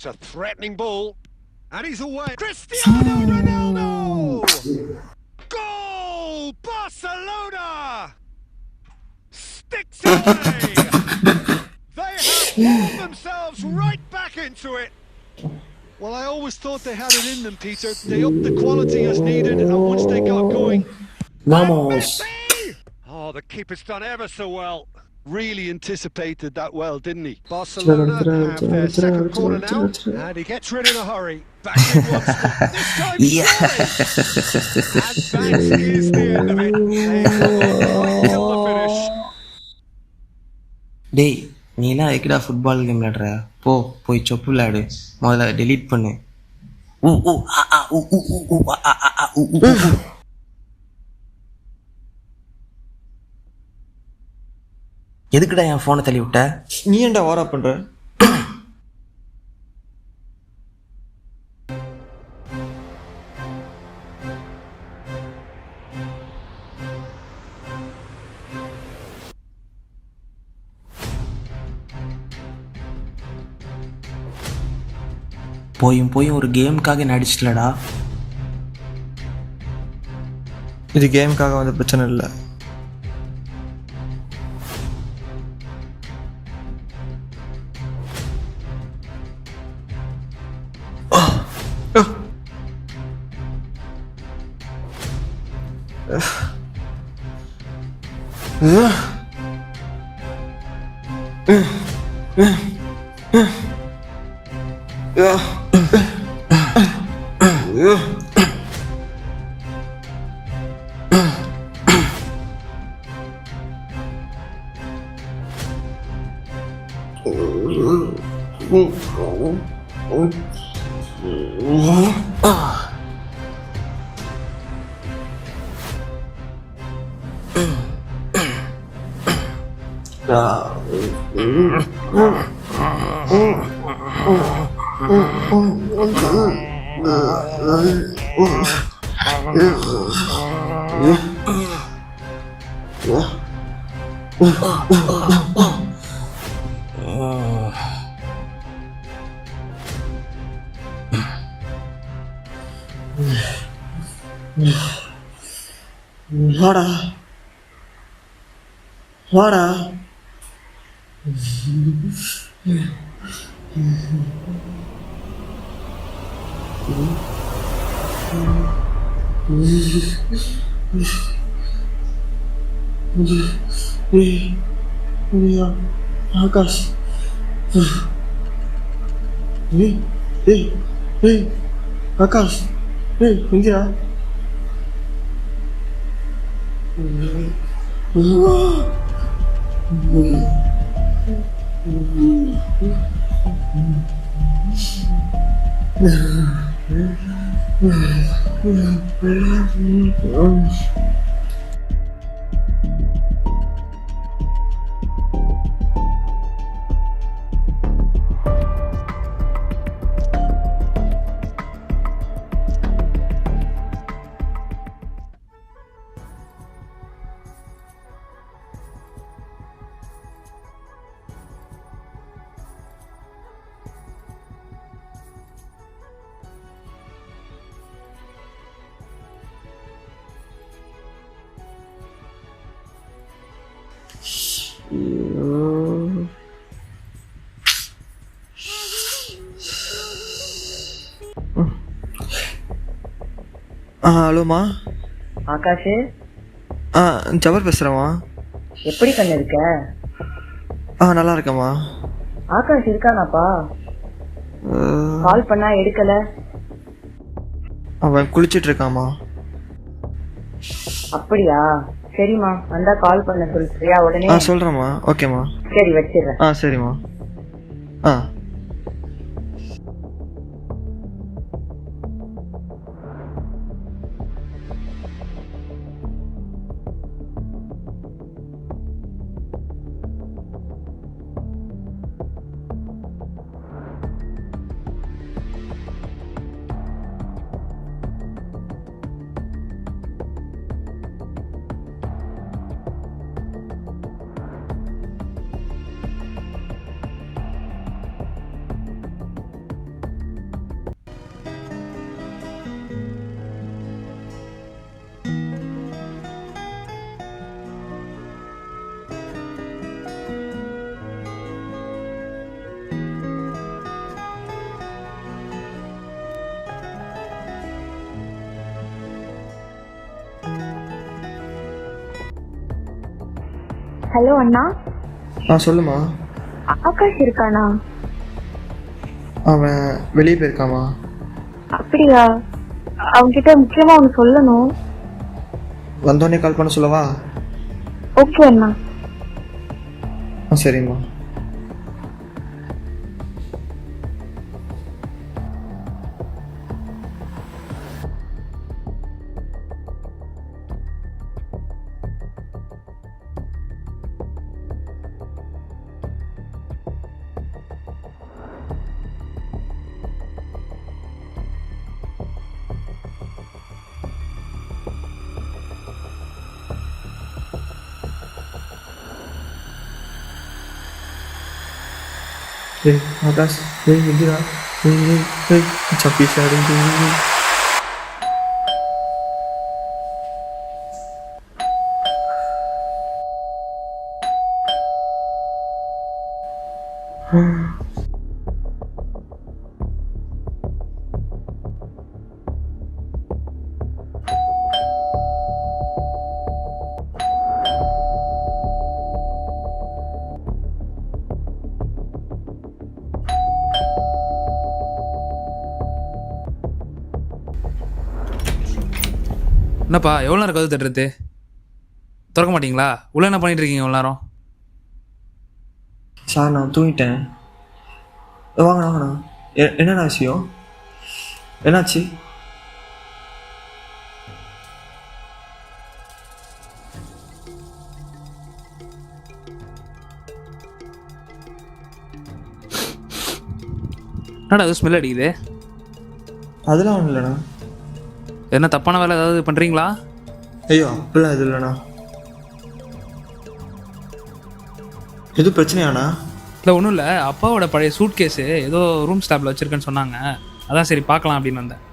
It's a threatening ball. And he's away. Cristiano Ronaldo! Goal! Barcelona! Sticks it away! They have pulled themselves right back into it. Well, I always thought they had it in them, Peter. They upped the quality as needed, and once they got going... Vamos. Oh, the keeper's done ever so well. Really anticipated that well, didn't he? Barcelona have their second corner now, and he gets rid in a hurry. Back in once more. This time Yeah. surely. And that is the end of it. They right till the finish. டேய் நீலாம் எக்கடா football game விளையாடுற போய் சொப்பு விளையாடு முதல்ல delete பண்ணு ஊ ஊ ஆ ஆ ஊ ஊ ஊ ஊ ஆ ஆ ஆ ஊ ஊ ஊ. எதுக்குடா என் ஃபோனை தள்ளி விட்ட நீ ஏன்டா வாரா பண்ற? போயும் ஒரு கேமுக்காக நடிச்சிட்டலடா. இது கேமுக்காக வந்த பிரச்சனை இல்லை. வாடா வாடா. ஆகாஷ் ஆகாஷ் எங்கயா? ஹலோமா. ஆகாஷ், ஜபர் பேசுகிறேம்மா. எப்படி கண்ணு இருக்க? நல்லா இருக்கேம்மா. ஆகாஷ் இருக்கானாப்பா? கால் பண்ணா எடுக்கல. அவன் குளிச்சிட்டு இருக்காம்மா. அப்படியா? சரிம்மா, வந்தா கால் பண்ண சொல்றியா உடனே? சொல்றேம்மா. ஓகேம்மா. சரி வச்சிடுறேன். சரிம்மா. ஹலோ அண்ணா. சொல்லுமா. ஆகாஷ் இருக்கானா? அவன் வெளியே போயிருக்காமா. அப்படியா? அவன்கிட்ட முக்கியமா ஒன்று சொல்லணும். வந்தோடனே கால் பண்ண சொல்லவா? ஓகே அண்ணா. சரிம்மா. ஆகாஷ் எங்கடா? சப்பி சார் என்னப்பா எவ்வளோ நேரம் கதவு தட்டுறது? திறக்க மாட்டீங்களா? உள்ள என்ன பண்ணிட்டு இருக்கீங்க எவ்வளோ நேரம்? சார் நான் தூங்கிட்டேன். வாங்கண்ணா வாங்கண்ணா. என்னண்ணா விஷயம்? என்னாச்சு? என்னடா அது ஸ்மெல் அடிக்குது? அதெல்லாம் ஒன்றும் இல்லைண்ணா. என்ன தப்பான வேலை ஏதாவது பண்ணுறீங்களா? ஐயோ அப்படிலாம் எதுவும் இல்லைண்ணா. எதுவும் பிரச்சனையாண்ணா? இல்லை ஒன்றும் இல்லை, அப்பாவோட பழைய சூட் கேஸு ஏதோ ரூம் ஸ்டாப்பில் வச்சுருக்கேன்னு சொன்னாங்க. அதான் சரி பார்க்கலாம் அப்படின்னு வந்தேன்.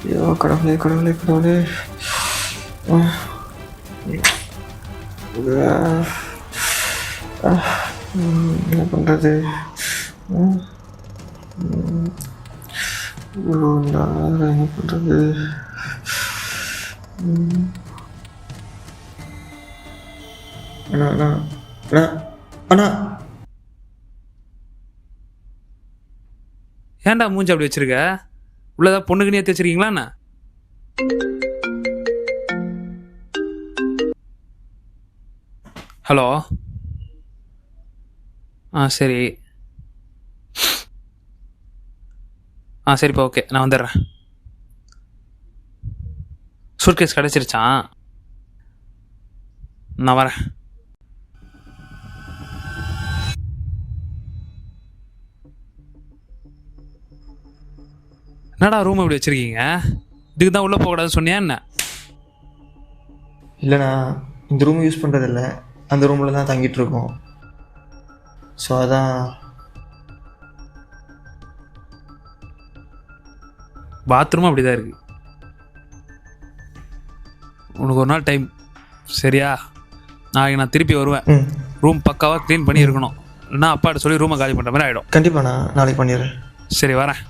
ஐயோ கடவுளே கடவுளே கடவுளே. என்ன பண்ணுறது? இவ்வளோ நேரம் என்ன பண்ணுறது? அண்ணா அண்ணா அண்ணா அண்ணா. ஏன்டா மூஞ்சி அப்படி வச்சிருக்க? உள்ளதான் பொண்ணுக்கு ஏற்றி வச்சிருக்கீங்களா என்ன? ஹலோ. சரி சரிப்பா ஓகே நான் வந்துடுறேன். சூட்கேஸ் கிடச்சிருச்சான், நான் வரேன். என்னடா ரூம் இப்படி வச்சுருக்கீங்க? இதுக்கு தான் உள்ளே போகக்கூடாதுன்னு சொன்னியா என்ன? இல்லைண்ணா, இந்த ரூம் யூஸ் பண்ணுறதில்ல, அந்த ரூமில் தான் தங்கிட்டு இருக்கோம். ஸோ அதான். பாத்ரூமும் அப்படி தான் இருக்குது. உனக்கு ஒரு நாள் டைம் சரியா? நாளைக்கு நான் திருப்பி வருவேன். ரூம் பக்காவாக க்ளீன் பண்ணி இருக்கணும், இல்லைன்னா அப்பாட்ட சொல்லி ரூமை காலி பண்ணுற மாதிரி ஆகிடும். கண்டிப்பாக நான் நாளைக்கு பண்ணிடுறேன். சரி வரேன்.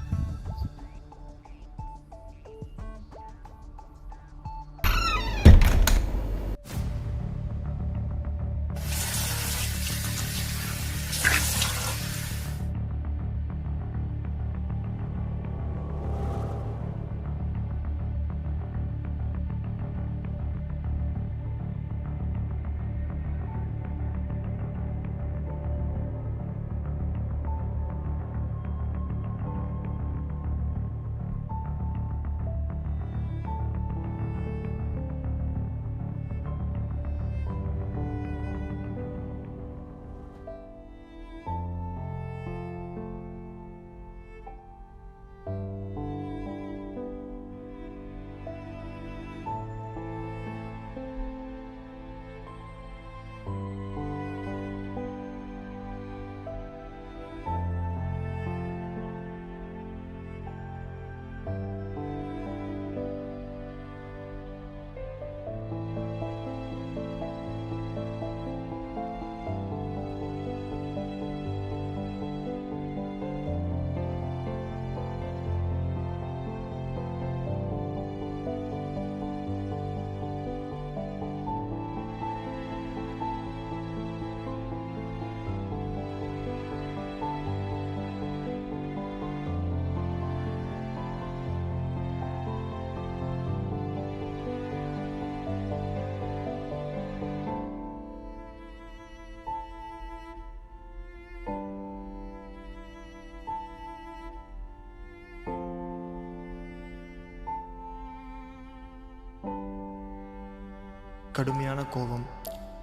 கடுமையான கோபம்,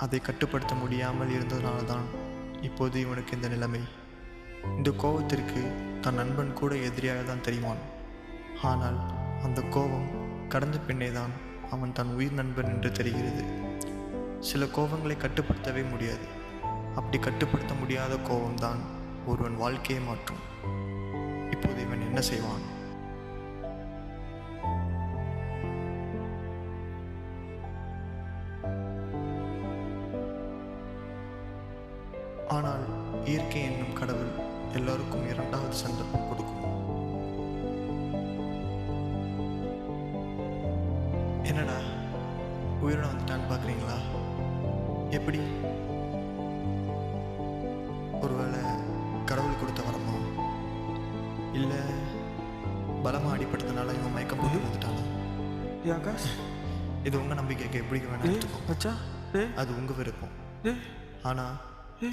அதை கட்டுப்படுத்த முடியாமல் இருந்ததுனால தான் இப்போது இவனுக்கு இந்த நிலைமை. இந்த கோபத்திற்கு தன் நண்பன் கூட எதிரியாக தான் தெரிவான். ஆனால் அந்த கோபம் கடந்த பின்னே தான் அவன் தன் உயிர் நண்பன் என்று தெரிகிறது. சில கோபங்களை கட்டுப்படுத்தவே முடியாது. அப்படி கட்டுப்படுத்த முடியாத கோபம்தான் ஒருவன் வாழ்க்கையை மாற்றும். இப்போது இவன் என்ன செய்வான்? ஆனால் இயற்கை என்னும் கடவுள் எல்லோருக்கும் இரண்டாவது சந்தர்ப்பம் கொடுக்கும். என்னடா உயிரோட வந்துட்டான்னு பார்க்குறீங்களா? எப்படி? ஒருவேளை கடவுள் கொடுத்த வரமா, இல்லை பலமாக அடிப்பட்டதுனால இவன் மயக்கம் போட்டு வந்துட்டானா? ஆகாஷ், இது உங்கள் நம்பிக்கைக்கு எப்படி வேணாம், மச்சா, அது உங்கள் விருப்பம். ஆனால்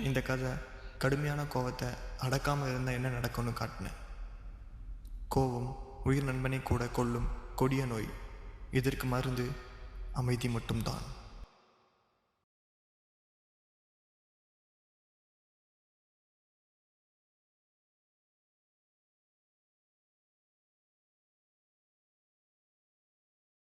இந்த கதை கடுமையான கோபத்தை அடக்காமல் இருந்தால் என்ன நடக்கும்னு காட்டினேன். கோபம் உயிர் நண்பனை கூட கொல்லும் கொடிய நோய். இதற்கு மருந்து அமைதி மட்டும்தான்.